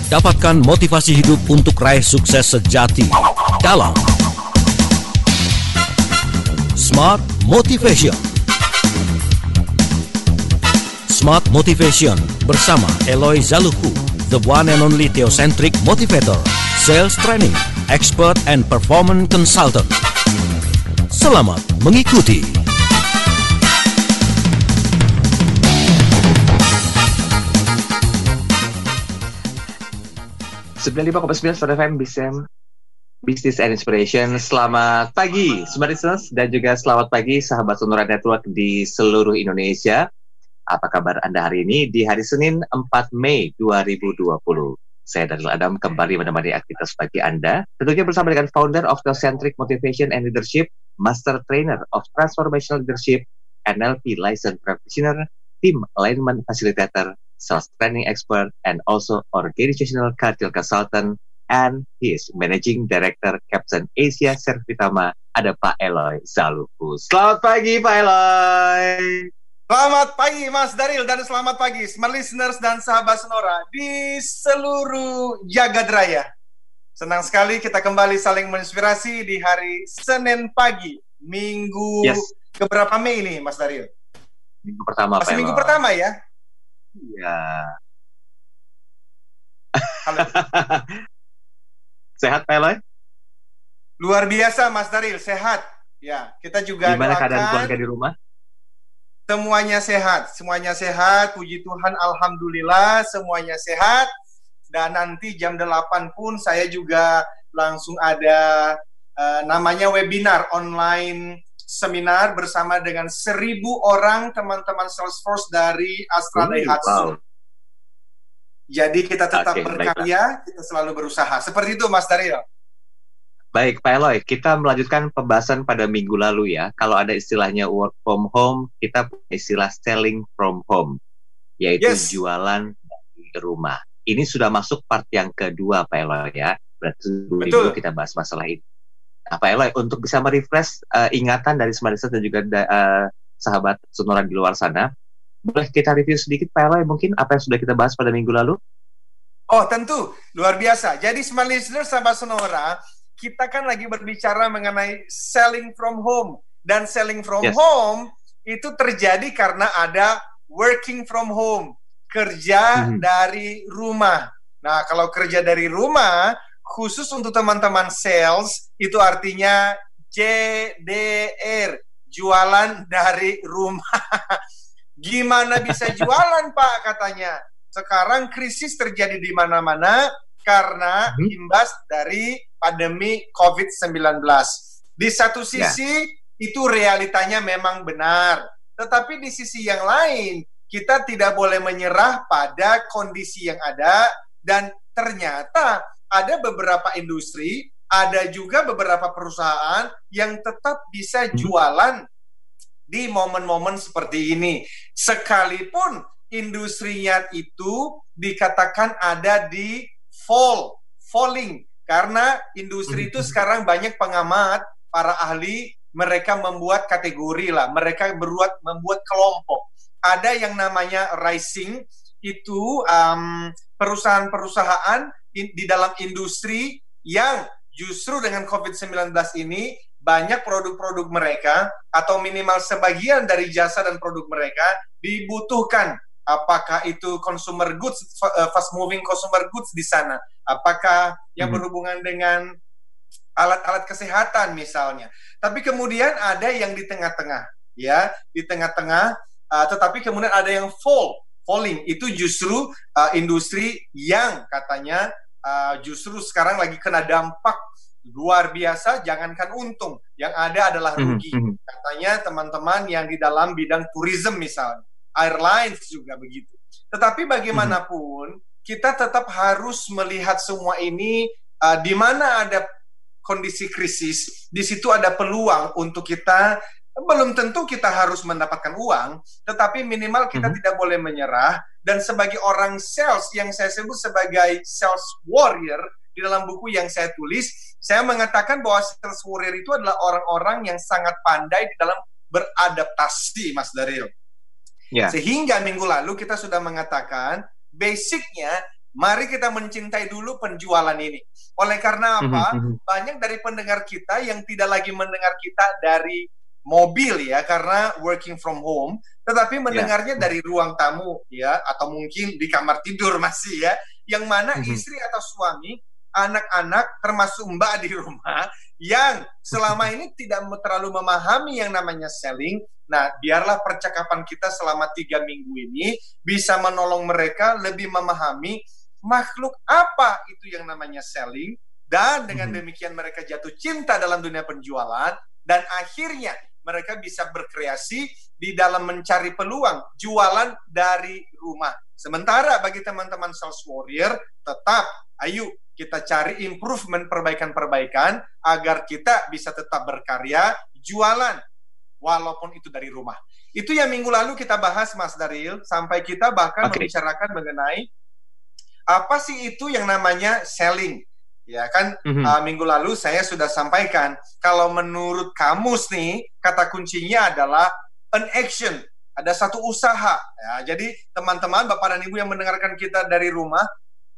Dapatkan motivasi hidup untuk raih sukses sejati dalam Smart Motivation. Smart Motivation bersama Eloy Zaluku, the one and only theocentric motivator, sales training, expert and performance consultant. Selamat mengikuti. 95,9 Smart FM Business and Inspiration. Selamat pagi Smart Listeners dan juga selamat pagi sahabat Sonora Network di seluruh Indonesia. Apa kabar Anda hari ini di hari Senin 4 Mei 2020? Saya Daryl Adam kembali menemani aktivitas pagi Anda, tentunya bersama dengan founder of Theocentric Motivation and Leadership, Master Trainer of Transformational Leadership, NLP Licensed Practitioner, Team Alignment Facilitator, Sales Training Expert, and also Organizational Culture Consultant, and his Managing Director, Captain Asia Servitama, ada Pak Eloy Zaluku. Selamat pagi Pak Eloy. Selamat pagi Mas Daryl dan selamat pagi Smart Listeners dan sahabat Sonora di seluruh jagat raya. Senang sekali kita kembali saling menginspirasi di hari Senin pagi, minggu keberapa Mei ini Mas Daryl? Minggu pertama Pak Eloy. Minggu pertama ya? Iya. Halo. Sehat Pak Eloy? Luar biasa Mas Daryl, sehat. Ya, kita juga gimana keadaan keluarga di rumah? Semuanya sehat, puji Tuhan, alhamdulillah, semuanya sehat. Dan nanti jam 8 pun saya juga langsung ada namanya webinar online seminar bersama dengan 1.000 orang teman-teman Salesforce dari Astra Daihatsu. Wow. Jadi kita tetap berkarya, kita selalu berusaha. Seperti itu Mas Daryl. Baik Pak Eloy, kita melanjutkan pembahasan pada minggu lalu ya. Kalau ada istilahnya work from home, kita punya istilah selling from home, yaitu jualan dari rumah. Ini sudah masuk part yang kedua Pak Eloy ya. Berarti dulu kita bahas masalah ini. Nah, Pak Eloy, untuk bisa merefresh ingatan dari Smart Listeners dan juga sahabat Sonora di luar sana, boleh kita review sedikit Pak Eloy mungkin apa yang sudah kita bahas pada minggu lalu? Oh tentu, luar biasa. Jadi Smart Listeners sahabat Sonora, kita kan lagi berbicara mengenai selling from home. Dan selling from home itu terjadi karena ada working from home, kerja dari rumah. Nah kalau kerja dari rumah, khusus untuk teman-teman sales, itu artinya JDR, jualan dari rumah. Gimana bisa jualan Pak katanya? Sekarang krisis terjadi di mana-mana karena imbas dari pandemi COVID-19. Di satu sisi itu realitanya memang benar, tetapi di sisi yang lain kita tidak boleh menyerah pada kondisi yang ada, dan ternyata ada beberapa industri, ada juga beberapa perusahaan yang tetap bisa jualan di momen-momen seperti ini. Sekalipun industrinya itu dikatakan ada di falling. Karena industri itu sekarang banyak pengamat, para ahli, mereka membuat kategori lah. Mereka membuat kelompok. Ada yang namanya rising, itu perusahaan-perusahaan di dalam industri yang justru dengan COVID-19 ini banyak produk-produk mereka atau minimal sebagian dari jasa dan produk mereka dibutuhkan. Apakah itu consumer goods, fast moving consumer goods di sana? Apakah yang berhubungan dengan alat-alat kesehatan misalnya? Tapi kemudian ada yang di tengah-tengah, ya, di tengah-tengah. Tetapi kemudian ada yang falling. Itu justru industri yang katanya justru sekarang lagi kena dampak luar biasa, jangankan untung, yang ada adalah rugi. Katanya teman-teman yang di dalam bidang tourism misalnya, airlines juga begitu. Tetapi bagaimanapun, kita tetap harus melihat semua ini, di mana ada kondisi krisis, di situ ada peluang untuk kita. Belum tentu kita harus mendapatkan uang, tetapi minimal kita tidak boleh menyerah. Dan sebagai orang sales, yang saya sebut sebagai sales warrior, di dalam buku yang saya tulis, saya mengatakan bahwa sales warrior itu adalah orang-orang yang sangat pandai di dalam beradaptasi, Mas Daryl. Sehingga minggu lalu kita sudah mengatakan, basicnya Mari kita mencintai dulu penjualan ini. Oleh karena apa? Banyak dari pendengar kita yang tidak lagi mendengar kita dari mobil ya, karena working from home, tetapi mendengarnya dari ruang tamu ya, atau mungkin di kamar tidur masih ya, yang mana istri atau suami, anak-anak, termasuk mbak di rumah, yang selama ini tidak terlalu memahami yang namanya selling. Nah, biarlah percakapan kita selama 3 minggu ini bisa menolong mereka lebih memahami makhluk apa itu yang namanya selling, dan dengan demikian mereka jatuh cinta dalam dunia penjualan, dan akhirnya mereka bisa berkreasi di dalam mencari peluang jualan dari rumah. Sementara bagi teman-teman sales warrior, tetap ayo kita cari improvement, perbaikan-perbaikan agar kita bisa tetap berkarya, jualan walaupun itu dari rumah. Itu yang minggu lalu kita bahas, Mas Daryl, sampai kita bahkan membicarakan mengenai apa sih itu yang namanya selling. Ya kan, minggu lalu saya sudah sampaikan, kalau menurut kamus nih, kata kuncinya adalah an action, ada satu usaha. Ya, jadi teman-teman, Bapak dan Ibu yang mendengarkan kita dari rumah,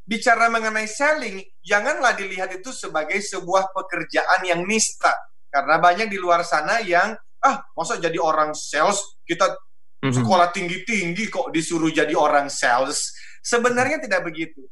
bicara mengenai selling, janganlah dilihat itu sebagai sebuah pekerjaan yang nista. Karena banyak di luar sana yang, masa jadi orang sales, kita sekolah tinggi-tinggi kok disuruh jadi orang sales. Sebenarnya tidak begitu.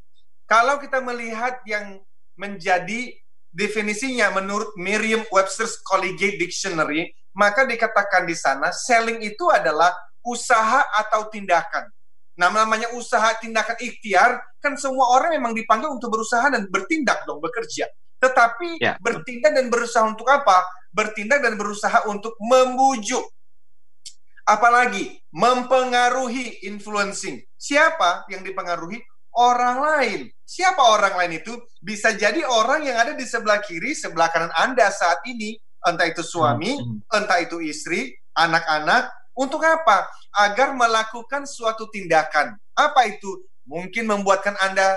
Kalau kita melihat yang menjadi definisinya menurut Merriam-Webster's Collegiate Dictionary, maka dikatakan di sana selling itu adalah usaha atau tindakan. Nah, namanya usaha, tindakan, ikhtiar, kan semua orang memang dipanggil untuk berusaha dan bertindak dong, bekerja. Tetapi bertindak dan berusaha untuk apa? Bertindak dan berusaha untuk membujuk. Apalagi mempengaruhi, influencing. Siapa yang dipengaruhi? Orang lain. Siapa orang lain itu? Bisa jadi orang yang ada di sebelah kiri, sebelah kanan Anda saat ini, entah itu suami, entah itu istri, anak-anak. Untuk apa? Agar melakukan suatu tindakan. Apa itu? Mungkin membuatkan Anda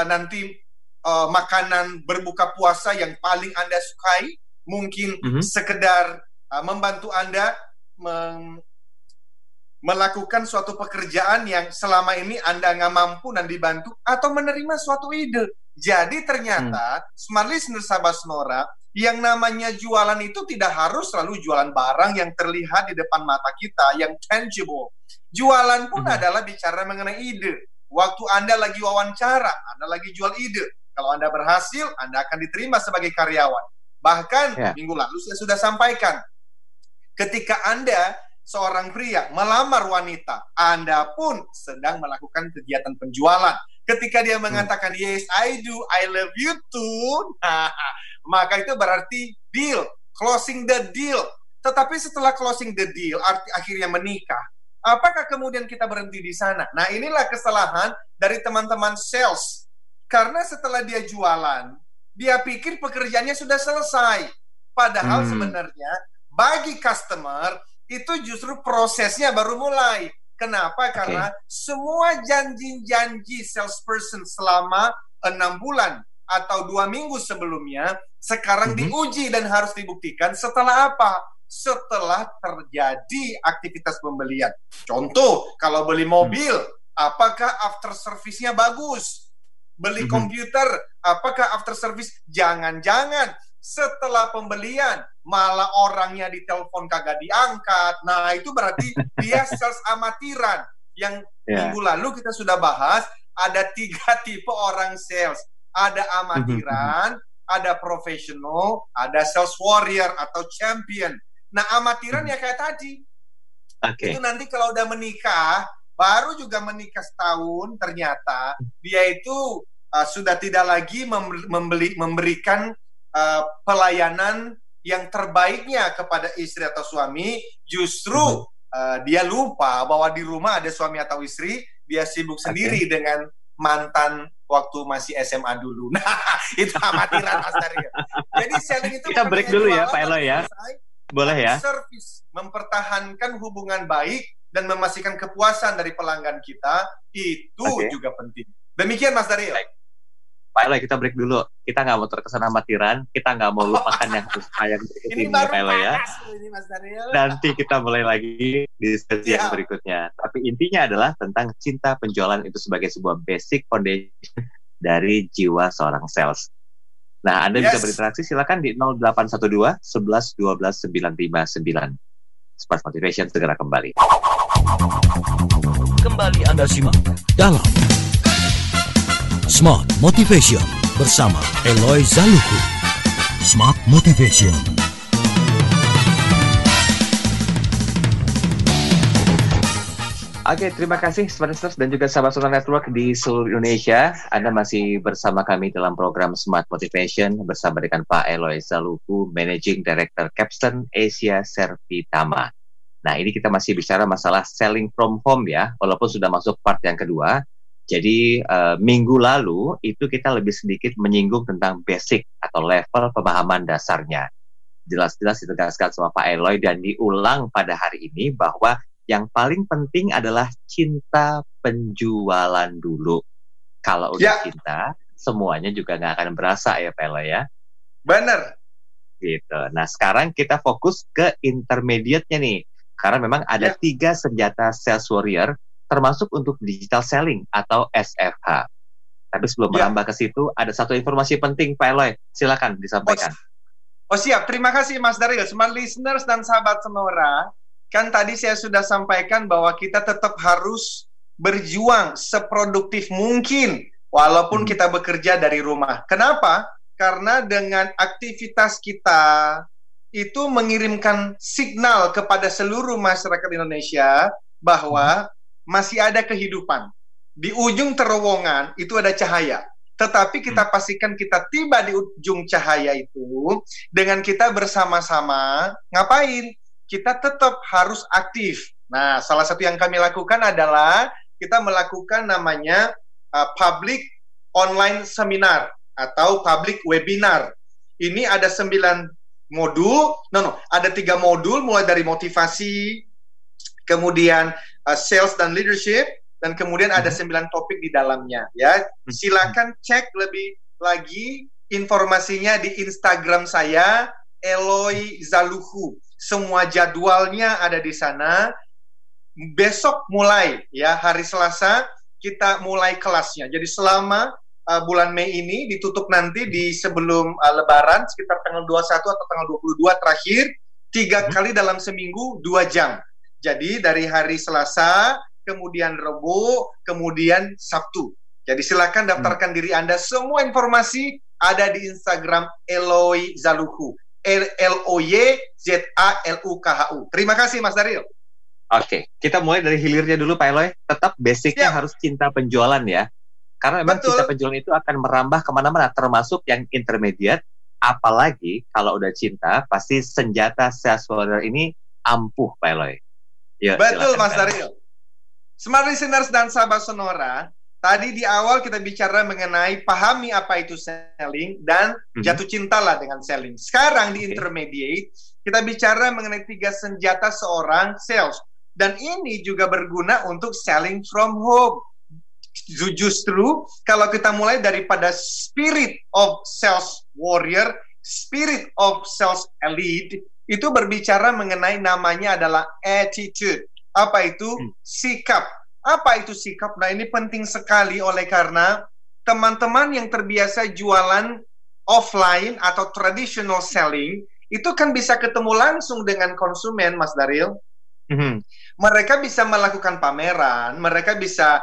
nanti makanan berbuka puasa yang paling Anda sukai. Mungkin sekedar membantu Anda melakukan suatu pekerjaan yang selama ini Anda nggak mampu dan dibantu, atau menerima suatu ide. Jadi ternyata smart listener sahabat Sonora, yang namanya jualan itu tidak harus selalu jualan barang yang terlihat di depan mata kita, yang tangible. Jualan pun adalah bicara mengenai ide. Waktu Anda lagi wawancara, Anda lagi jual ide. Kalau Anda berhasil, Anda akan diterima sebagai karyawan. Bahkan minggu lalu saya sudah sampaikan, ketika Anda seorang pria melamar wanita, Anda pun sedang melakukan kegiatan penjualan. Ketika dia mengatakan, yes, I do, I love you too, maka itu berarti deal, closing the deal. Tetapi setelah closing the deal, akhirnya menikah, apakah kemudian kita berhenti di sana? Nah, inilah kesalahan dari teman-teman sales. Karena setelah dia jualan, dia pikir pekerjaannya sudah selesai. Padahal sebenarnya bagi customer, itu justru prosesnya baru mulai. Kenapa? Karena semua janji-janji salesperson selama 6 bulan atau 2 minggu sebelumnya, sekarang diuji dan harus dibuktikan setelah apa? Setelah terjadi aktivitas pembelian. Contoh, kalau beli mobil, apakah after service-nya bagus? Beli komputer, apakah after service? Jangan-jangan setelah pembelian malah orangnya ditelepon kagak diangkat. Nah, itu berarti dia sales amatiran. Yang minggu lalu kita sudah bahas, ada 3 tipe orang sales. Ada amatiran, ada profesional, ada sales warrior atau champion. Nah, amatiran ya kayak tadi. Itu nanti kalau udah menikah, baru juga menikah setahun, ternyata dia itu sudah tidak lagi memberikan pelayanan yang terbaiknya kepada istri atau suami. Justru dia lupa bahwa di rumah ada suami atau istri, dia sibuk sendiri dengan mantan waktu masih SMA dulu. Nah, itu amatiran Mas Daryl. Jadi selling itu kita break dulu ya Pak Eloy ya. Boleh ya. Service, mempertahankan hubungan baik dan memastikan kepuasan dari pelanggan kita itu juga penting. Demikian Mas Daryl. Pak Eloy, kita break dulu. Kita nggak mau terkesan amatiran, kita nggak mau lupakan yang berikut ini, Pak Eloy ya. Ini Mas Daryl. Nanti kita mulai lagi di sesi yang berikutnya. Tapi intinya adalah tentang cinta penjualan itu sebagai sebuah basic foundation dari jiwa seorang sales. Nah, Anda bisa berinteraksi, silakan di 0812 11 12 959. Smart Motivation segera kembali. Kembali Anda simak dalam Smart Motivation bersama Eloy Zaluku. Smart Motivation. Oke, terima kasih Smarters dan juga sahabat Sonar Network di seluruh Indonesia. Anda masih bersama kami dalam program Smart Motivation bersama dengan Pak Eloy Zaluku, Managing Director Capstan Asia Servitama. Nah, ini kita masih bicara masalah selling from home ya, walaupun sudah masuk part yang kedua. Jadi, minggu lalu itu kita lebih sedikit menyinggung tentang basic atau level pemahaman dasarnya. Jelas-jelas ditegaskan sama Pak Eloy dan diulang pada hari ini bahwa yang paling penting adalah cinta penjualan dulu. Kalau udah cinta, semuanya juga nggak akan berasa ya, Pak Eloy ya. Bener. Gitu. Nah, sekarang kita fokus ke intermediate-nya nih. Karena memang ada 3 senjata sales warrior, termasuk untuk digital selling atau SFH. Tapi sebelum merambah ke situ, ada satu informasi penting, Pak Eloy. Silakan disampaikan. Oh siap, terima kasih Mas Daryl. Smart listeners dan sahabat Sonora, kan tadi saya sudah sampaikan bahwa kita tetap harus berjuang seproduktif mungkin walaupun kita bekerja dari rumah. Kenapa? Karena dengan aktivitas kita itu mengirimkan signal kepada seluruh masyarakat Indonesia bahwa masih ada kehidupan. Di ujung terowongan itu ada cahaya. Tetapi kita pastikan kita tiba di ujung cahaya itu dengan kita bersama-sama ngapain? Kita tetap harus aktif. Nah, salah satu yang kami lakukan adalah kita melakukan namanya public online seminar atau public webinar. Ini ada 9 modul, ada 3 modul mulai dari motivasi, kemudian sales dan leadership, dan kemudian ada 9 topik di dalamnya. Ya, silakan cek lebih lagi informasinya di Instagram saya, Eloy Zaluku. Semua jadwalnya ada di sana. Besok mulai ya, hari Selasa kita mulai kelasnya. Jadi selama bulan Mei ini ditutup nanti di sebelum Lebaran sekitar tanggal 21 atau tanggal 22 terakhir, 3 kali dalam seminggu 2 jam. Jadi dari hari Selasa, kemudian Rabu, kemudian Sabtu. Jadi silakan daftarkan diri Anda. Semua informasi ada di Instagram Eloy Zaluku. LOYZALUKHU. Terima kasih Mas Daryl. Oke, kita mulai dari hilirnya dulu Pak Eloy. Tetap basicnya harus cinta penjualan ya. Karena memang cinta penjualan itu akan merambah kemana-mana, termasuk yang intermediate. Apalagi kalau udah cinta, pasti senjata sales warrior ini ampuh Pak Eloy. Ya, betul Mas Daryl. Smart listeners dan sahabat Sonora, tadi di awal kita bicara mengenai pahami apa itu selling dan jatuh cintalah dengan selling. Sekarang di intermediate, kita bicara mengenai 3 senjata seorang sales. Dan ini juga berguna untuk selling from home. Justru kalau kita mulai daripada spirit of sales warrior, spirit of sales elite, itu berbicara mengenai namanya adalah attitude. Apa itu? Sikap. Apa itu sikap? Nah, ini penting sekali oleh karena teman-teman yang terbiasa jualan offline atau traditional selling, itu kan bisa ketemu langsung dengan konsumen, Mas Daryl. Mereka bisa melakukan pameran, mereka bisa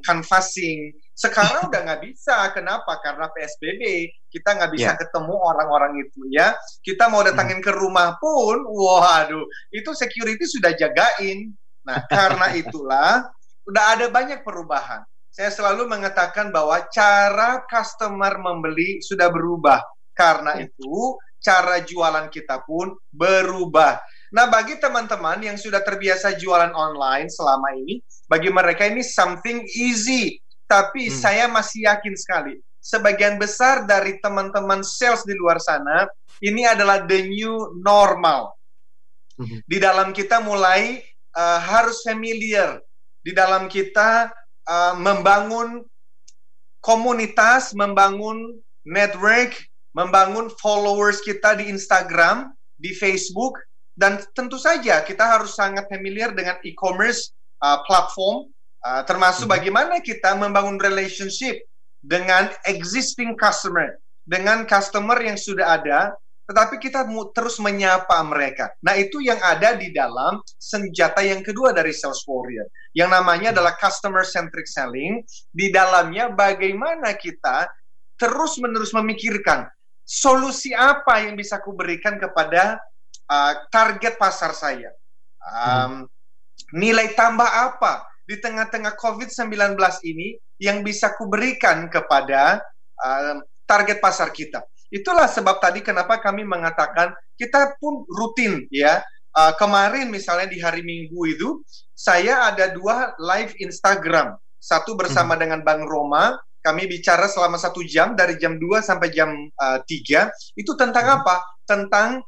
canvassing. Sekarang udah nggak bisa. Kenapa? Karena PSBB. Kita nggak bisa ketemu orang-orang itu ya. Kita mau datangin ke rumah pun, waduh, itu security sudah jagain. Nah, karena itulah udah ada banyak perubahan. Saya selalu mengatakan bahwa cara customer membeli sudah berubah. Karena itu, cara jualan kita pun berubah. Nah, bagi teman-teman yang sudah terbiasa jualan online selama ini, bagi mereka ini something easy. Tapi saya masih yakin sekali, sebagian besar dari teman-teman sales di luar sana, ini adalah the new normal. Di dalam kita mulai harus familiar. Di dalam kita membangun komunitas, membangun network, membangun followers kita di Instagram, di Facebook, dan tentu saja kita harus sangat familiar dengan e-commerce platform, termasuk bagaimana kita membangun relationship dengan existing customer, dengan customer yang sudah ada, tetapi kita terus menyapa mereka. Nah, itu yang ada di dalam senjata yang kedua dari Sales Warrior, yang namanya adalah Customer Centric Selling. Di dalamnya bagaimana kita terus-menerus memikirkan solusi apa yang bisa aku berikan kepada target pasar saya. Nilai tambah apa di tengah-tengah COVID-19 ini yang bisa aku berikan kepada target pasar kita. Itulah sebab tadi kenapa kami mengatakan kita pun rutin ya. Kemarin misalnya di hari Minggu itu saya ada 2 live Instagram. Satu bersama dengan Bang Roma, kami bicara selama 1 jam dari jam 2 sampai jam 3. Itu tentang apa? Tentang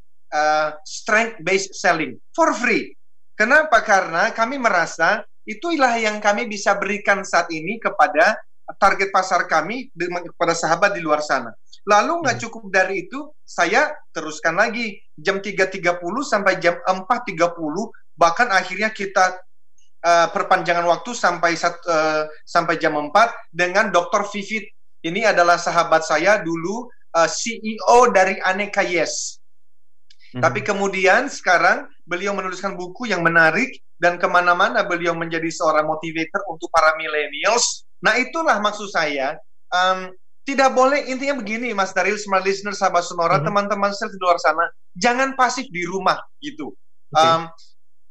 strength based selling for free. Kenapa? Karena kami merasa itulah yang kami bisa berikan saat ini kepada target pasar kami, kepada sahabat di luar sana. Lalu nggak cukup dari itu, saya teruskan lagi jam 3.30 sampai jam 4.30, bahkan akhirnya kita perpanjangan waktu sampai jam 4 dengan Dr. Vivit. Ini adalah sahabat saya dulu, CEO dari Aneka Yes. Tapi kemudian sekarang beliau menuliskan buku yang menarik dan kemana-mana beliau menjadi seorang motivator untuk para millennials. Nah, itulah maksud saya. Tidak boleh, intinya begini Mas Daryl, smart listener, sahabat Sonora, teman-teman sales di luar sana, jangan pasif di rumah gitu.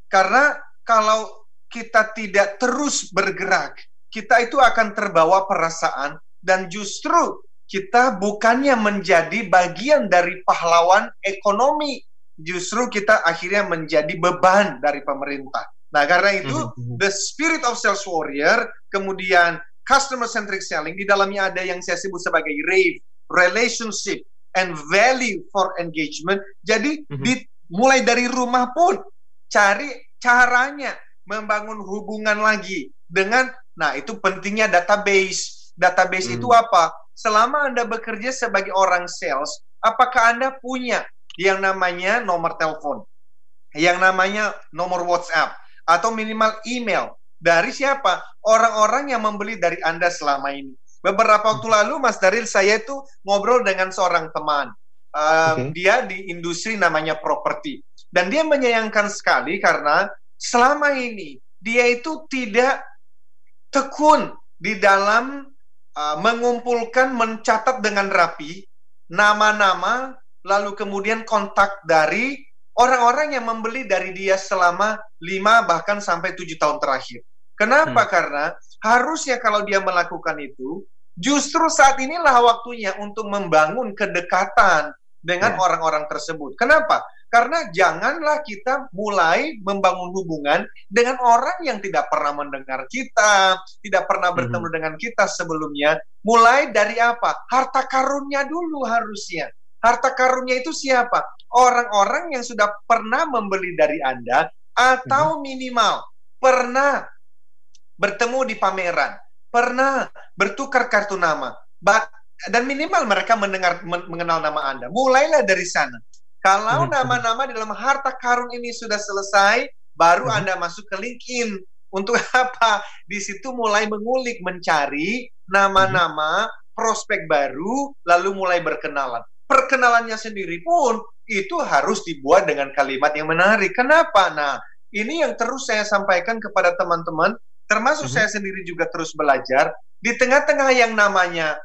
Karena kalau kita tidak terus bergerak, kita itu akan terbawa perasaan dan justru kita bukannya menjadi bagian dari pahlawan ekonomi, justru kita akhirnya menjadi beban dari pemerintah. Nah, karena itu the spirit of sales warrior, kemudian customer centric selling, di dalamnya ada yang saya sebut sebagai RAVE, relationship and value for engagement. Jadi mulai dari rumah pun cari caranya membangun hubungan lagi dengan, nah itu pentingnya database. Database itu apa? Selama Anda bekerja sebagai orang sales, apakah Anda punya yang namanya nomor telepon, yang namanya nomor WhatsApp, atau minimal email dari siapa? Orang-orang yang membeli dari Anda selama ini. Beberapa waktu lalu, Mas Daryl, saya itu ngobrol dengan seorang teman. Dia di industri namanya properti. Dan dia menyayangkan sekali karena selama ini dia itu tidak tekun di dalam mengumpulkan, mencatat dengan rapi nama-nama, lalu kemudian kontak dari orang-orang yang membeli dari dia selama 5 bahkan sampai 7 tahun terakhir. Kenapa? Karena harusnya kalau dia melakukan itu, justru saat inilah waktunya untuk membangun kedekatan dengan orang-orang tersebut. Kenapa? Karena janganlah kita mulai membangun hubungan dengan orang yang tidak pernah mendengar kita, tidak pernah bertemu dengan kita sebelumnya. Mulai dari apa? Harta karunnya dulu harusnya. Harta karunnya itu siapa? Orang-orang yang sudah pernah membeli dari Anda atau minimal pernah bertemu di pameran, pernah bertukar kartu nama, dan minimal mereka mengenal nama Anda. Mulailah dari sana. Kalau nama-nama di dalam harta karun ini sudah selesai, baru Anda masuk ke LinkedIn. Untuk apa? Di situ mulai mengulik, mencari nama-nama prospek baru, lalu mulai berkenalan. Perkenalannya sendiri pun itu harus dibuat dengan kalimat yang menarik. Kenapa? Nah, ini yang terus saya sampaikan kepada teman-teman, termasuk saya sendiri juga terus belajar. Di tengah-tengah yang namanya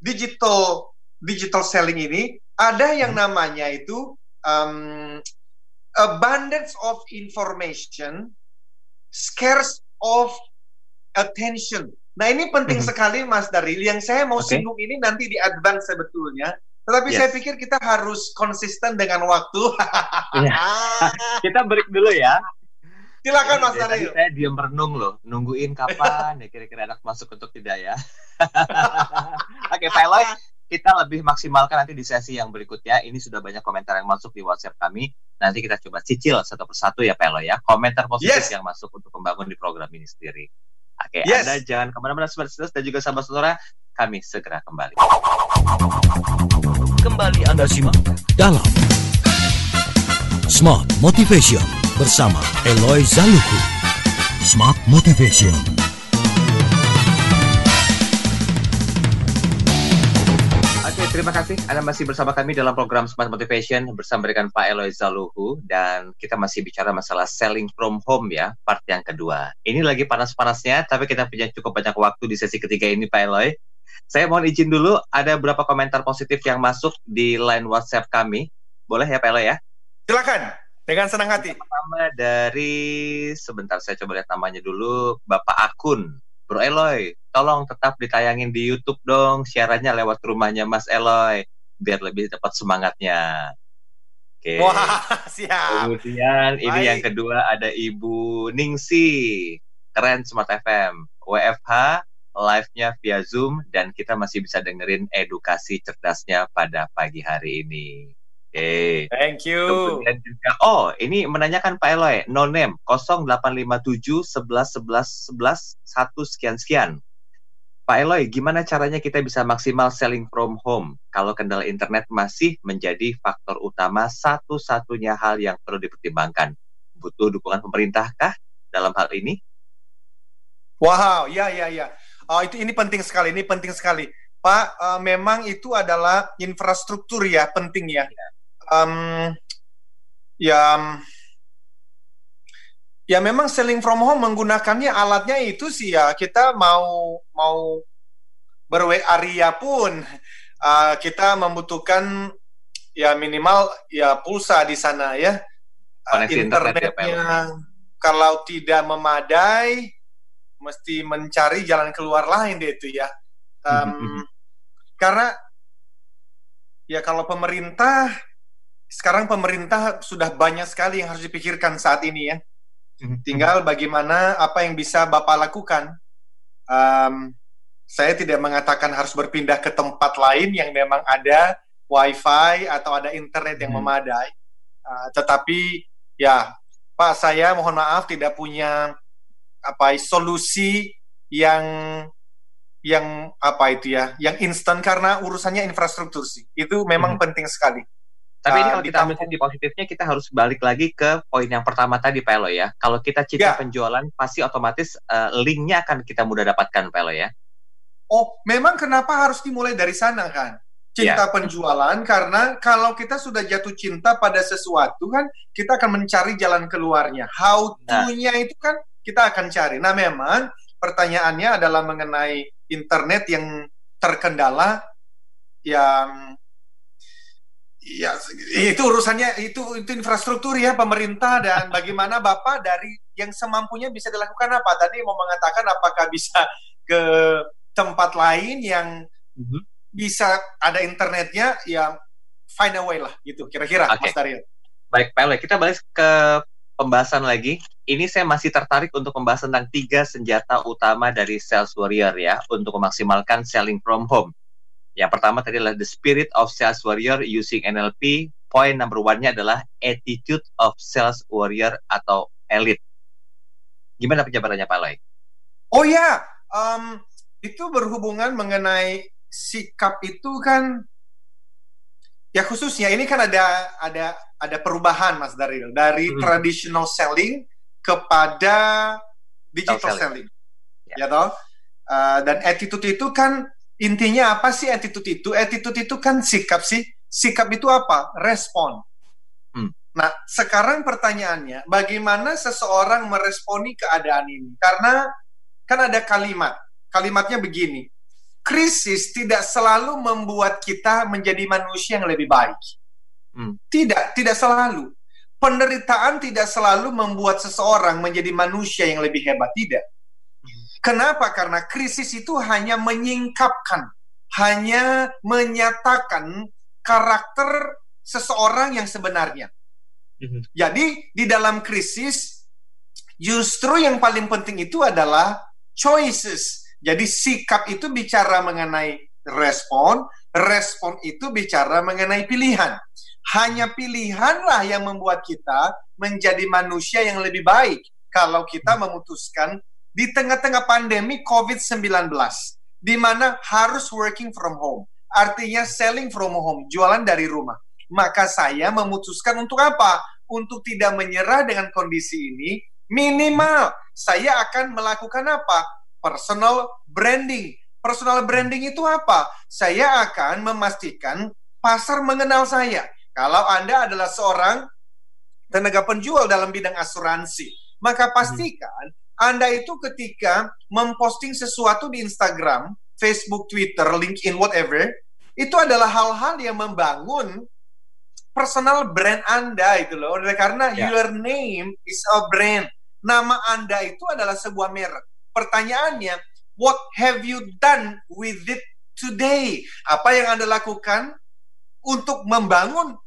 digital selling ini, ada yang namanya itu abundance of information, scarce of attention. Nah, ini penting sekali Mas Daryl. Yang saya mau singgung ini nanti di advance sebetulnya. Tetapi saya pikir kita harus konsisten dengan waktu. Kita break dulu ya. Silakan Mas Daryl. Saya diam merenung loh, nungguin kapan ya kira-kira anak masuk untuk tidak ya. Oke, Pak Eloy, kita lebih maksimalkan nanti di sesi yang berikutnya. Ini sudah banyak komentar yang masuk di WhatsApp kami. Nanti kita coba cicil satu persatu ya Pak Eloy ya. Komentar positif yang masuk untuk membangun di program ini sendiri. Oke, Yes. Anda jangan kemana-mana Smart Listeners dan juga sahabat sonora. Kami segera kembali. Kembali Anda simak dalam Smart Motivation bersama Eloy Zaluku. Smart Motivation. Oke, terima kasih. Anda masih bersama kami dalam program Smart Motivation bersama dengan Pak Eloy Zaluhu. Dan kita masih bicara masalah selling from home ya, part yang kedua. Ini lagi panas-panasnya, tapi kita punya cukup banyak waktu di sesi ketiga ini Pak Eloy. Saya mohon izin dulu, ada beberapa komentar positif yang masuk di line WhatsApp kami. Boleh ya Pak Eloy ya? Silakan, dengan senang hati. Pertama dari, sebentar saya coba lihat namanya dulu, Bapak Akun. Bro Eloy, tolong tetap ditayangin di YouTube dong, siarannya lewat rumahnya Mas Eloy, biar lebih dapat semangatnya. Oke. Wah, siap. Kemudian ini Baik. yang kedua ada Ibu Ningsi, keren Smart FM, WFH, live-nya via Zoom, dan kita masih bisa dengerin edukasi cerdasnya pada pagi hari ini. Oke. Thank you. Kemudian juga, ini menanyakan Pak Eloy, no name 0857 11 11 11 1 sekian. Pak Eloy, gimana caranya kita bisa maksimal selling from home kalau kendala internet masih menjadi faktor utama satu-satunya hal yang perlu dipertimbangkan? Butuh dukungan pemerintah kah dalam hal ini? Wow, ya. Ini penting sekali, Pak, memang itu adalah infrastruktur ya, penting ya. Ya memang selling from home menggunakannya alatnya itu sih ya, kita mau ber-WA pun kita membutuhkan ya minimal ya pulsa di sana ya. Internetnya kalau tidak memadai mesti mencari jalan keluar lain deh itu ya. Karena ya kalau sekarang pemerintah sudah banyak sekali yang harus dipikirkan saat ini ya. Tinggal bagaimana apa yang bisa Bapak lakukan. Saya tidak mengatakan harus berpindah ke tempat lain yang memang ada wifi atau ada internet yang memadai. Tetapi ya Pak, saya mohon maaf tidak punya solusi yang yang instan karena urusannya infrastruktur sih. Itu memang penting sekali. Tapi ini kalau kita ambil sisi positifnya, kita harus balik lagi ke poin yang pertama tadi, Pak Eloy ya. Kalau kita cita penjualan, pasti otomatis linknya akan kita mudah dapatkan, Pak Eloy ya. Oh, memang kenapa harus dimulai dari sana kan? Cinta penjualan, karena kalau kita sudah jatuh cinta pada sesuatu kan, kita akan mencari jalan keluarnya. How to-nya itu kan kita akan cari. Nah, memang pertanyaannya adalah mengenai internet yang terkendala, yang ya itu urusannya itu infrastruktur ya pemerintah, dan bagaimana Bapak dari yang semampunya bisa dilakukan apa? Tadi mau mengatakan apakah bisa ke tempat lain yang bisa ada internetnya, ya find a way lah gitu kira-kira. Mas Daryl. Baik Pak Eloy, kita balik ke pembahasan lagi. Ini saya masih tertarik untuk membahas tentang 3 senjata utama dari sales warrior ya untuk memaksimalkan selling from home. Yang pertama tadi adalah the spirit of sales warrior using NLP. Point number 1-nya adalah attitude of sales warrior atau elite. Gimana penjabarannya Pak Eloy? Oh ya, itu berhubungan mengenai sikap itu kan. Ya khususnya ini kan ada perubahan Mas Daryl dari traditional selling kepada digital selling. Ya toh? Dan attitude itu kan intinya apa sih attitude itu? Attitude itu kan sikap sih. Sikap itu apa? Respon. Nah, sekarang pertanyaannya, bagaimana seseorang meresponi keadaan ini? Karena kan ada kalimatnya begini, krisis tidak selalu membuat kita menjadi manusia yang lebih baik. Tidak selalu. Penderitaan tidak selalu membuat seseorang menjadi manusia yang lebih hebat, tidak. Kenapa? Karena krisis itu hanya menyingkapkan, hanya menyatakan karakter seseorang yang sebenarnya. Jadi, di dalam krisis, justru yang paling penting itu adalah choices. Jadi, sikap itu bicara mengenai respon itu bicara mengenai pilihan. Hanya pilihanlah yang membuat kita menjadi manusia yang lebih baik. Kalau kita memutuskan di tengah-tengah pandemi COVID-19, di mana harus working from home, artinya selling from home, jualan dari rumah. Maka saya memutuskan untuk apa? Untuk tidak menyerah dengan kondisi ini, minimal saya akan melakukan apa? Personal branding. Personal branding itu apa? Saya akan memastikan pasar mengenal saya. Kalau Anda adalah seorang tenaga penjual dalam bidang asuransi, maka pastikan Anda itu ketika memposting sesuatu di Instagram, Facebook, Twitter, LinkedIn, whatever, itu adalah hal-hal yang membangun personal brand Anda itu loh. Karena your name is a brand. Nama Anda itu adalah sebuah merek. Pertanyaannya, what have you done with it today? Apa yang Anda lakukan untuk membangun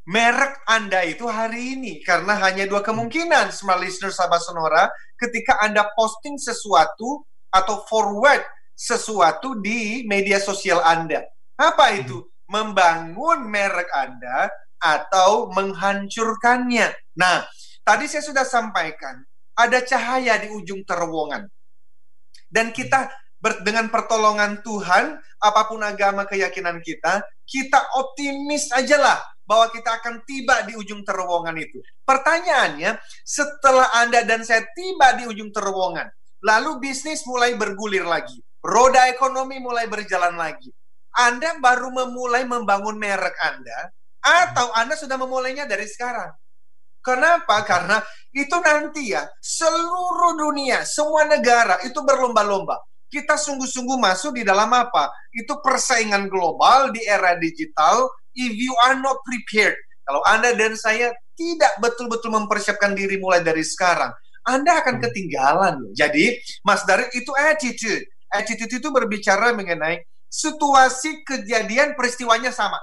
merek Anda itu hari ini? Karena hanya dua kemungkinan, smart listener sahabat Sonora, ketika Anda posting sesuatu atau forward sesuatu di media sosial Anda. Apa itu? Membangun merek Anda atau menghancurkannya. Nah, tadi saya sudah sampaikan, ada cahaya di ujung terowongan. Dan kita dengan pertolongan Tuhan, apapun agama keyakinan kita optimis ajalah bahwa kita akan tiba di ujung terowongan itu. Pertanyaannya, setelah Anda dan saya tiba di ujung terowongan, lalu bisnis mulai bergulir lagi, roda ekonomi mulai berjalan lagi, Anda baru memulai membangun merek Anda, atau Anda sudah memulainya dari sekarang? Kenapa? Karena itu nanti ya, seluruh dunia, semua negara itu berlomba-lomba. Kita sungguh-sungguh masuk di dalam apa? Itu persaingan global di era digital. If you are not prepared, kalau Anda dan saya tidak betul-betul mempersiapkan diri mulai dari sekarang, Anda akan ketinggalan. Jadi, Mas Daryl, itu attitude. Attitude itu berbicara mengenai situasi kejadian peristiwanya sama.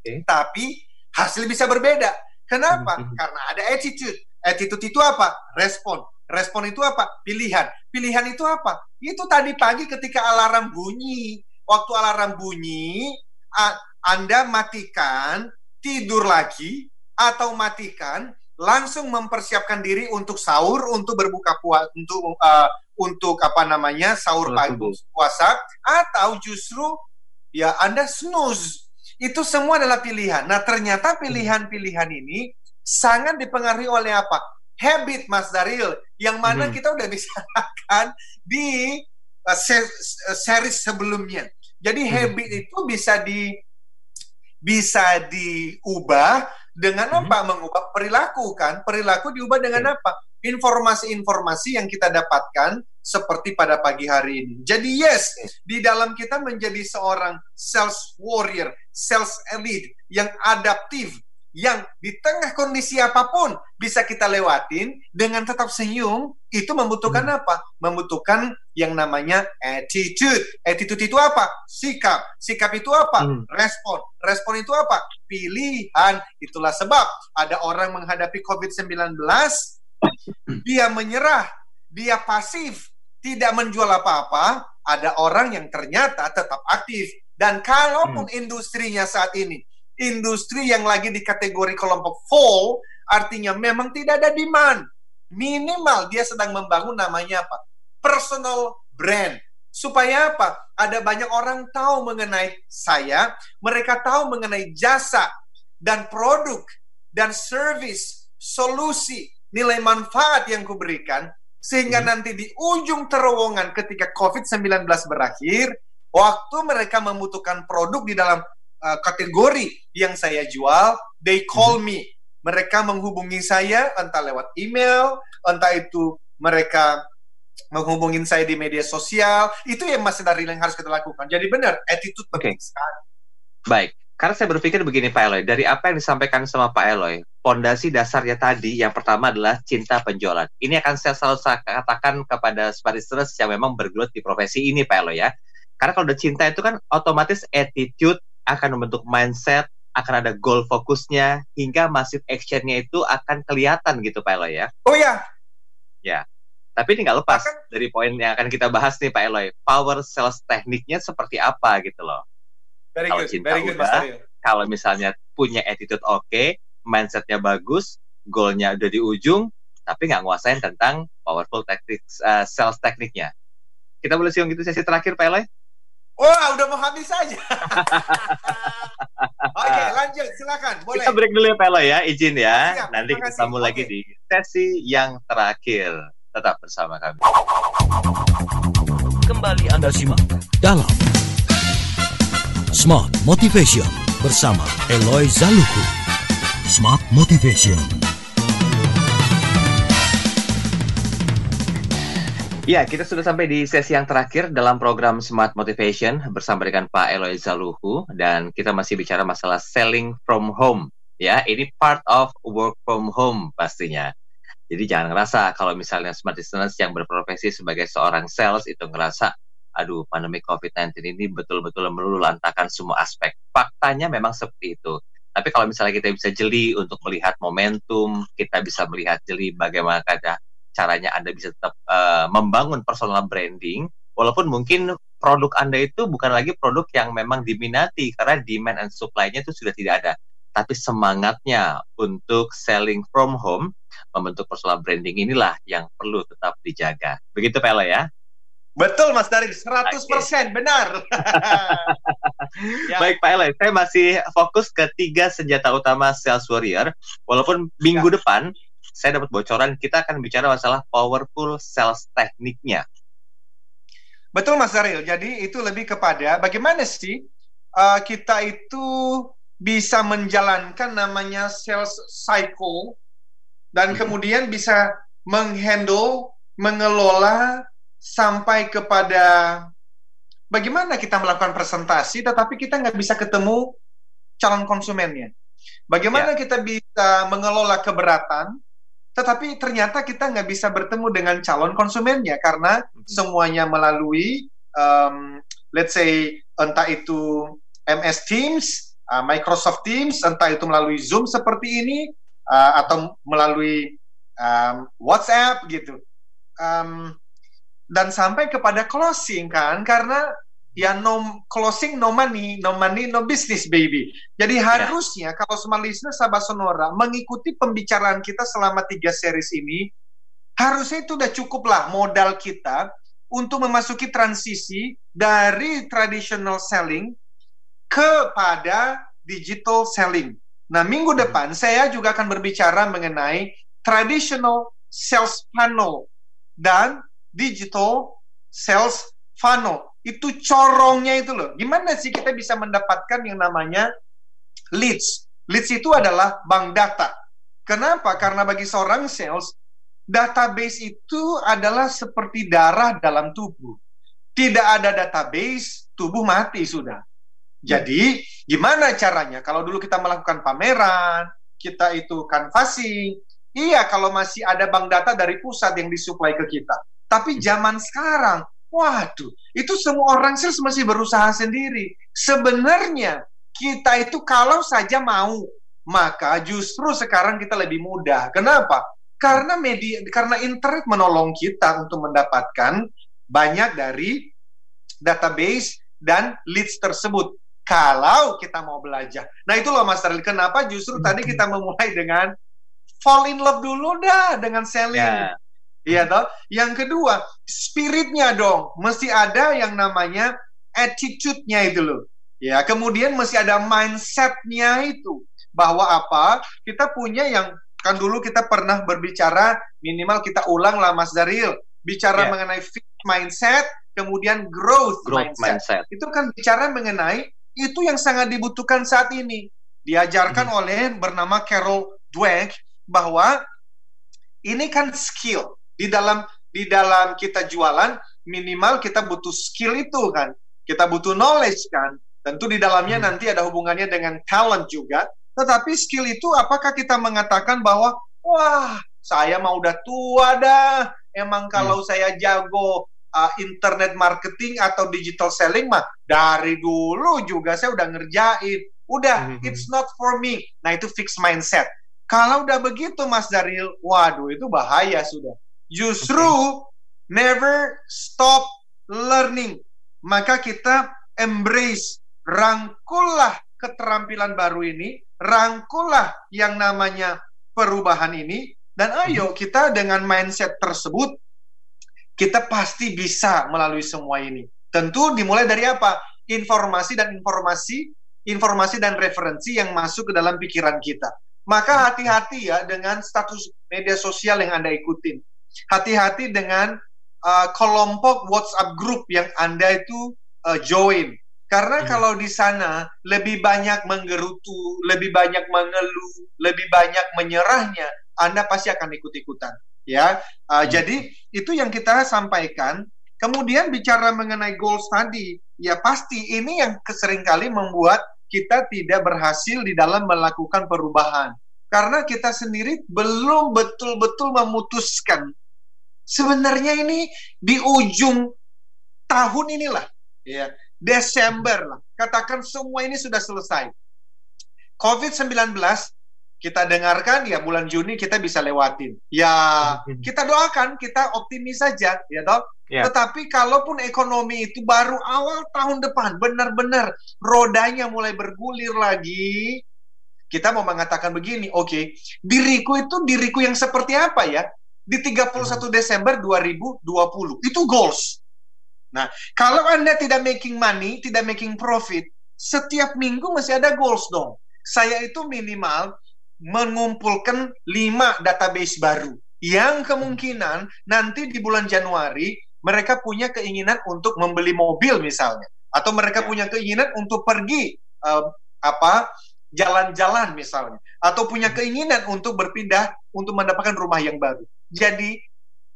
Tapi hasil bisa berbeda. Kenapa? Karena ada attitude. Attitude itu apa? Respon. Respon itu apa? Pilihan. Pilihan itu apa? Itu tadi pagi ketika alarm bunyi. Waktu alarm bunyi, Anda matikan, tidur lagi, atau matikan, langsung mempersiapkan diri untuk sahur, untuk berbuka puasa, untuk sahur pagi puasa, atau justru ya Anda snooze. Itu semua adalah pilihan. Nah, ternyata pilihan-pilihan ini sangat dipengaruhi oleh apa? Habit, Mas Daryl, yang mana kita udah bicarakan di series sebelumnya. Jadi habit itu bisa diubah dengan apa? Mengubah perilaku kan? Perilaku diubah dengan apa? Informasi-informasi yang kita dapatkan seperti pada pagi hari ini. Jadi yes, di dalam kita menjadi seorang sales warrior, sales elite yang adaptif, yang di tengah kondisi apapun bisa kita lewatin dengan tetap senyum, itu membutuhkan apa? Membutuhkan yang namanya attitude. Attitude itu apa? Sikap. Sikap itu apa? Respon. Respon itu apa? Pilihan. Itulah sebab ada orang menghadapi COVID-19, dia menyerah, dia pasif, tidak menjual apa-apa. Ada orang yang ternyata tetap aktif. Dan kalaupun industrinya saat ini industri yang lagi di kategori kelompok fall, artinya memang tidak ada demand. Minimal dia sedang membangun namanya apa? Personal brand. Supaya apa? Ada banyak orang tahu mengenai saya, mereka tahu mengenai jasa dan produk dan service, solusi, nilai manfaat yang kuberikan, sehingga nanti di ujung terowongan ketika COVID-19 berakhir, waktu mereka membutuhkan produk di dalam kategori yang saya jual, they call me. Mereka menghubungi saya entah lewat email, entah itu mereka menghubungi saya di media sosial. Itu yang Mas Daryl yang harus kita lakukan. Jadi benar, attitude penting sekali. Baik, karena saya berpikir begini Pak Eloy, dari apa yang disampaikan sama Pak Eloy, fondasi dasarnya tadi yang pertama adalah cinta penjualan. Ini akan saya selalu katakan kepada smart listeners yang memang bergelut di profesi ini Pak Eloy ya. Karena kalau udah cinta itu kan otomatis attitude akan membentuk mindset, akan ada goal fokusnya, hingga massive action-nya itu akan kelihatan gitu Pak Eloy ya. Oh ya. Ya. Tapi ini nggak lepas dari poin yang akan kita bahas nih Pak Eloy. Power sales tekniknya seperti apa gitu loh. Kalau cinta udah, kalau misalnya punya attitude oke, mindsetnya bagus, goalnya udah di ujung, tapi nggak nguasain tentang powerful tactics, sales tekniknya. Kita boleh siung gitu sesi terakhir, Pak Eloy? Wah, udah mau habis saja. Oke, lanjut, silakan. Boleh. Kita break dulu ya, Pak Eloy ya, izin ya. Siap, nanti kita sambung lagi di sesi yang terakhir. Tetap bersama kami. Kembali Anda simak dalam Smart Motivation bersama Eloy Zaluku. Smart Motivation. Ya, kita sudah sampai di sesi yang terakhir dalam program Smart Motivation bersama dengan Pak Eloy Zaluku, dan kita masih bicara masalah selling from home. Ya, ini part of work from home pastinya. Jadi jangan ngerasa kalau misalnya smart listeners yang berprofesi sebagai seorang sales itu ngerasa, aduh, pandemi COVID-19 ini betul-betul meluluhlantakan semua aspek. Faktanya memang seperti itu. Tapi kalau misalnya kita bisa jeli untuk melihat momentum, kita bisa melihat jeli bagaimana caranya Anda bisa tetap membangun personal branding, walaupun mungkin produk Anda itu bukan lagi produk yang memang diminati karena demand and supply-nya itu sudah tidak ada. Tapi semangatnya untuk selling from home, membentuk personal branding inilah yang perlu tetap dijaga. Begitu Pak Eloy ya? Betul Mas Daryl, 100% benar. Ya. Baik Pak Eloy, saya masih fokus ke 3 senjata utama sales warrior. Walaupun minggu depan saya dapat bocoran, kita akan bicara masalah powerful sales tekniknya. Betul Mas Daryl, jadi itu lebih kepada bagaimana sih kita itu bisa menjalankan namanya sales cycle dan kemudian bisa menghandle, mengelola sampai kepada bagaimana kita melakukan presentasi tetapi kita nggak bisa ketemu calon konsumennya. Bagaimana kita bisa mengelola keberatan tetapi ternyata kita nggak bisa bertemu dengan calon konsumennya karena semuanya melalui let's say entah itu MS Teams, Microsoft Teams, entah itu melalui Zoom seperti ini atau melalui WhatsApp gitu, dan sampai kepada closing kan, karena ya no closing no money no business baby. Jadi harusnya kalau smart listener sahabat Sonora mengikuti pembicaraan kita selama 3 series ini, harusnya itu udah cukup lah modal kita untuk memasuki transisi dari traditional selling kepada digital selling. Nah, minggu depan saya juga akan berbicara mengenai traditional sales funnel dan digital sales funnel. Itu corongnya itu loh. Gimana sih kita bisa mendapatkan yang namanya leads? Leads itu adalah bank data. Kenapa? Karena bagi seorang sales, database itu adalah seperti darah dalam tubuh. Tidak ada database, tubuh mati sudah. Jadi, gimana caranya? Kalau dulu kita melakukan pameran, kita itu canvassing, iya kalau masih ada bank data dari pusat yang disuplai ke kita. Tapi zaman sekarang, waduh, itu semua orang sales masih berusaha sendiri. Sebenarnya, kita itu kalau saja mau, maka justru sekarang kita lebih mudah. Kenapa? Karena internet menolong kita untuk mendapatkan banyak dari database dan leads tersebut. Kalau kita mau belajar. Nah itu loh Mas Daryl, kenapa justru tadi kita memulai dengan fall in love dulu dah dengan selling. Iya toh. Yang kedua, spiritnya dong. Mesti ada yang namanya attitude-nya itu loh. Ya, kemudian mesti ada mindset-nya itu. Bahwa apa? Kita punya yang kan dulu kita pernah berbicara, minimal kita ulang lah Mas Daryl, bicara mengenai fixed mindset, kemudian growth mindset. Itu kan bicara mengenai itu yang sangat dibutuhkan saat ini. Diajarkan oleh bernama Carol Dweck bahwa ini kan skill. Di dalam kita jualan, minimal kita butuh skill itu kan. Kita butuh knowledge kan. Tentu di dalamnya nanti ada hubungannya dengan talent juga. Tetapi skill itu apakah kita mengatakan bahwa wah, saya mah udah tua dah. Emang kalau saya jago internet marketing atau digital selling mah dari dulu juga saya udah ngerjain. Udah, it's not for me. Nah, itu fixed mindset. Kalau udah begitu Mas Daryl, waduh itu bahaya sudah. Justru never stop learning. Maka kita embrace, rangkullah keterampilan baru ini, rangkullah yang namanya perubahan ini, Dan ayo kita dengan mindset tersebut, kita pasti bisa melalui semua ini. Tentu dimulai dari apa? Informasi dan referensi yang masuk ke dalam pikiran kita. Maka hati-hati ya dengan status media sosial yang Anda ikutin. Hati-hati dengan kelompok WhatsApp group yang Anda itu join. Karena kalau di sana lebih banyak menggerutu, lebih banyak mengeluh, lebih banyak menyerahnya, Anda pasti akan ikut-ikutan. Ya, jadi itu yang kita sampaikan. Kemudian bicara mengenai goals tadi, ya pasti ini yang seringkali membuat kita tidak berhasil di dalam melakukan perubahan. Karena kita sendiri belum betul-betul memutuskan. Sebenarnya ini di ujung tahun inilah, ya, Desember lah. Katakan semua ini sudah selesai. COVID-19 kita dengarkan ya bulan Juni kita bisa lewatin. Ya kita doakan, kita optimis saja, ya toh. Yeah. Tetapi kalaupun ekonomi itu baru awal tahun depan benar-benar rodanya mulai bergulir lagi, kita mau mengatakan begini, oke, diriku yang seperti apa ya? Di 31 Desember 2020 itu goals. Nah, kalau Anda tidak making money, tidak making profit, setiap minggu masih ada goals dong. Saya itu minimal mengumpulkan 5 database baru yang kemungkinan nanti di bulan Januari mereka punya keinginan untuk membeli mobil misalnya, atau mereka punya keinginan untuk pergi jalan-jalan misalnya, atau punya keinginan untuk berpindah untuk mendapatkan rumah yang baru. Jadi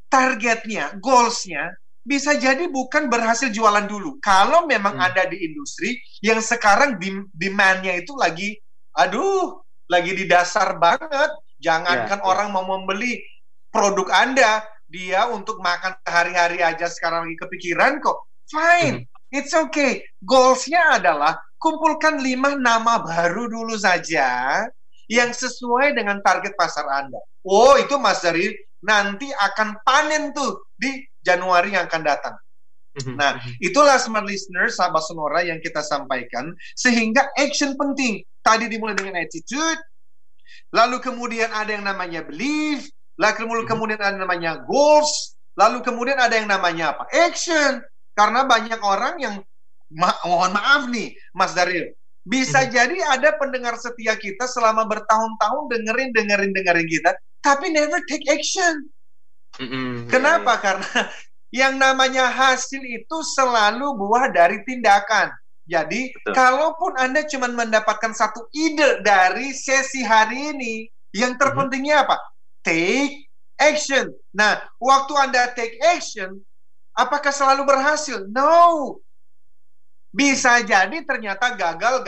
targetnya, goalsnya bisa jadi bukan berhasil jualan dulu. Kalau memang Anda di industri yang sekarang demand-nya itu lagi di dasar banget. Jangankan orang mau membeli produk Anda, dia untuk makan sehari-hari aja sekarang lagi kepikiran kok. Fine, it's okay. Goals-nya adalah kumpulkan 5 nama baru dulu saja yang sesuai dengan target pasar Anda. Oh, itu Mas Daryl nanti akan panen tuh di Januari yang akan datang. Nah, itulah smart listener, sahabat Sonora yang kita sampaikan, sehingga action penting. Tadi dimulai dengan attitude, lalu kemudian ada yang namanya belief, lalu kemudian ada yang namanya goals, lalu kemudian ada yang namanya apa? Action. Karena banyak orang yang, mohon maaf nih, Mas Daryl, bisa jadi ada pendengar setia kita selama bertahun-tahun dengerin kita, tapi never take action. Kenapa? Karena yang namanya hasil itu selalu buah dari tindakan. Jadi, kalaupun Anda cuma mendapatkan satu ide dari sesi hari ini, yang terpentingnya apa? Take action. Nah, waktu Anda take action, apakah selalu berhasil? No. Bisa jadi ternyata gagal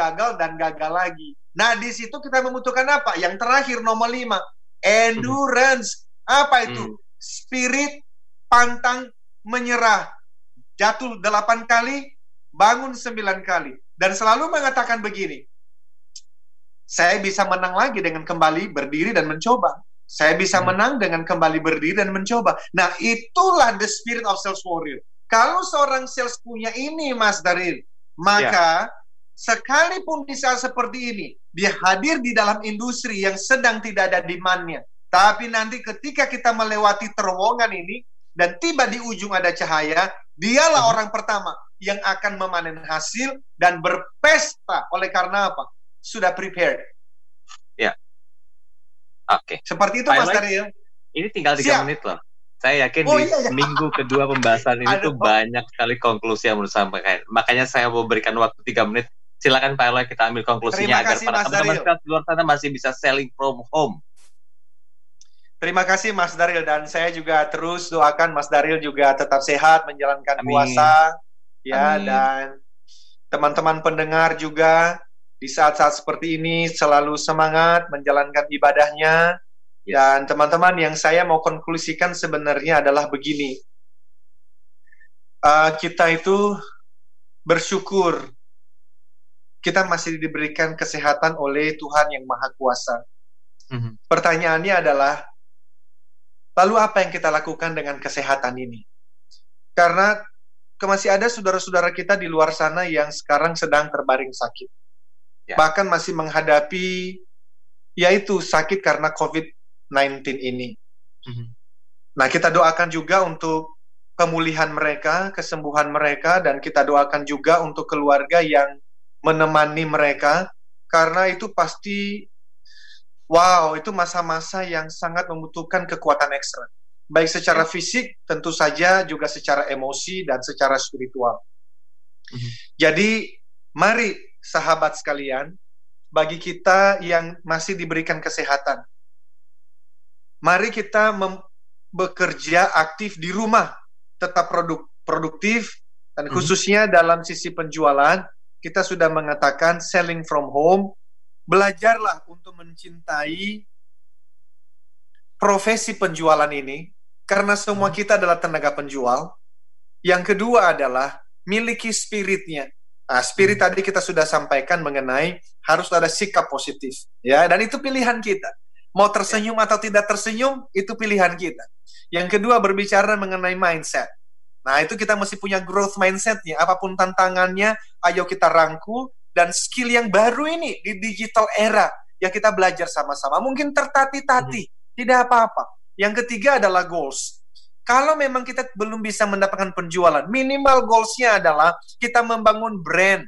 lagi. Nah, di situ kita membutuhkan apa? Yang terakhir, nomor 5. Endurance. Apa itu? Spirit pantang menyerah. Jatuh 8 kali, bangun 9 kali. Dan selalu mengatakan begini, saya bisa menang lagi dengan kembali berdiri dan mencoba. Saya bisa menang dengan kembali berdiri dan mencoba. Nah, itulah the spirit of sales warrior. Kalau seorang sales punya ini, Mas Daryl, maka sekalipun di saat seperti ini, dia hadir di dalam industri yang sedang tidak ada demand-nya. Tapi nanti ketika kita melewati terowongan ini, dan tiba di ujung ada cahaya, dialah orang pertama yang akan memanen hasil dan berpesta. Oleh karena apa? Sudah prepared. Ya. Oke. Seperti itu, Mas Daryl. Ini tinggal 3 menit loh. Saya yakin minggu kedua pembahasan ini tuh banyak sekali konklusi yang menurut saya. Makanya saya mau berikan waktu 3 menit. Silakan Pak Eloy, kita ambil konklusinya agar para teman-teman di luar sana masih bisa selling from home. Terima kasih Mas Daryl, dan saya juga terus doakan Mas Daryl juga tetap sehat menjalankan puasa ya. Amin. Dan teman-teman pendengar juga di saat-saat seperti ini selalu semangat menjalankan ibadahnya. Dan teman-teman, yang saya mau konklusikan sebenarnya adalah begini. Kita itu bersyukur kita masih diberikan kesehatan oleh Tuhan yang Maha Kuasa. Pertanyaannya adalah, lalu apa yang kita lakukan dengan kesehatan ini? Karena masih ada saudara-saudara kita di luar sana yang sekarang sedang terbaring sakit. Bahkan masih menghadapi, yaitu sakit karena COVID-19 COVID-19 ini. Nah, kita doakan juga untuk pemulihan mereka, kesembuhan mereka, dan kita doakan juga untuk keluarga yang menemani mereka, karena itu pasti, wow, itu masa-masa yang sangat membutuhkan kekuatan ekstra. Baik secara fisik, tentu saja, juga secara emosi, dan secara spiritual. Jadi, mari sahabat sekalian, bagi kita yang masih diberikan kesehatan, mari kita bekerja aktif di rumah, tetap produktif, dan khususnya dalam sisi penjualan, kita sudah mengatakan selling from home. Belajarlah untuk mencintai profesi penjualan ini, karena semua kita adalah tenaga penjual. Yang kedua adalah miliki spiritnya. Nah, spirit tadi kita sudah sampaikan mengenai harus ada sikap positif, ya, dan itu pilihan kita. Mau tersenyum atau tidak tersenyum, itu pilihan kita. Yang kedua berbicara mengenai mindset. Nah, itu kita mesti punya growth mindset-nya. Apapun tantangannya, ayo kita rangkul, dan skill yang baru ini di digital era yang kita belajar sama-sama. Mungkin tertatih-tatih, tidak apa-apa. Yang ketiga adalah goals. Kalau memang kita belum bisa mendapatkan penjualan, minimal goals-nya adalah kita membangun brand,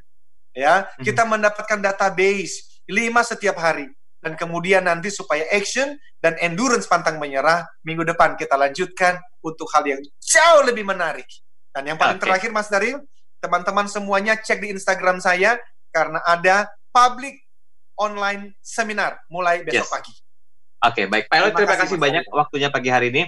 ya, kita mendapatkan database 5 setiap hari, dan kemudian nanti supaya action dan endurance pantang menyerah, minggu depan kita lanjutkan untuk hal yang jauh lebih menarik. Dan yang paling terakhir, Mas Daryl, teman-teman semuanya cek di Instagram saya, karena ada public online seminar mulai besok pagi. Oke, baik. Pak Eloy, terima kasih banyak waktunya pagi hari ini.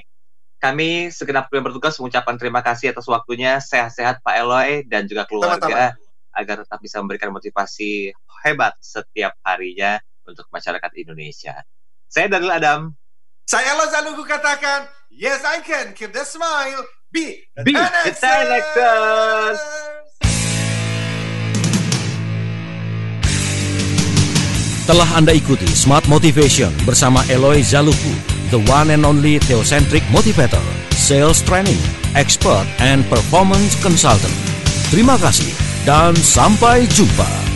Kami segenap yang bertugas mengucapkan terima kasih atas waktunya. Sehat-sehat Pak Eloy dan juga keluarga, agar tetap bisa memberikan motivasi hebat setiap harinya untuk masyarakat Indonesia. Saya Daryl Adam. Saya Eloy Zalukhu katakan, yes I can, keep the smile, be the 10Xers. Telah Anda ikuti Smart Motivation bersama Eloy Zalukhu, the one and only Theocentric Motivator, Sales Training, Expert and Performance Consultant. Terima kasih dan sampai jumpa.